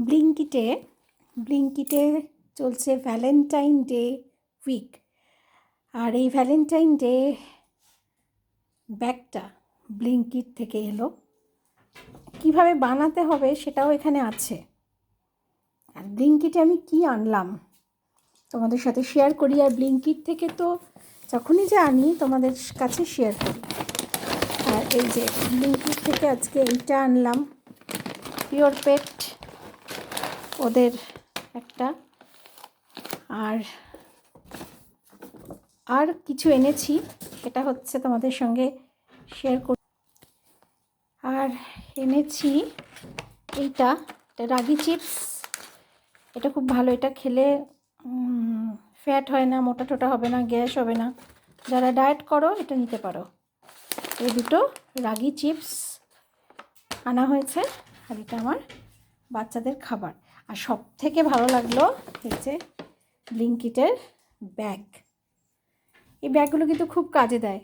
ব্লিঙ্কিটে ব্লিঙ্কিটে চলছে Valentine day week. আর এই Valentine day ব্যাগটা ব্লিঙ্কিট থেকে এলো। কিভাবে বানাতে হবে সেটাও এখানে আছে। আর ব্লিঙ্কিটে আমি কি আনলাম তোমাদের সাথে শেয়ার করি। আর ব্লিঙ্কিট থেকে তো যখনই যে আনি তোমাদের কাছে শেয়ার করি। আর এই যে ব্লিঙ্কিট থেকে আজকে এইটা আনলাম, পিওর পেট ওদের একটা। আর কিছু এনেছি, এটা হচ্ছে তোমাদের সঙ্গে শেয়ার করি। আর এনেছি এটা রাগি চিপস। এটা খুব ভালো, এটা খেলে ফ্যাট হয় না, মোটা টোটা হবে না, গ্যাস হবে না। যারা ডায়েট করো এটা নিতে পারো। এই দুটো রাগি চিপস আনা হয়েছে। আর এটা আমার বাচ্চাদের খাবার। আর সব থেকে ভালো লাগলো হচ্ছে ব্লিঙ্কিটের ব্যাগ। এই ব্যাগগুলো কিন্তু খুব কাজে দেয়।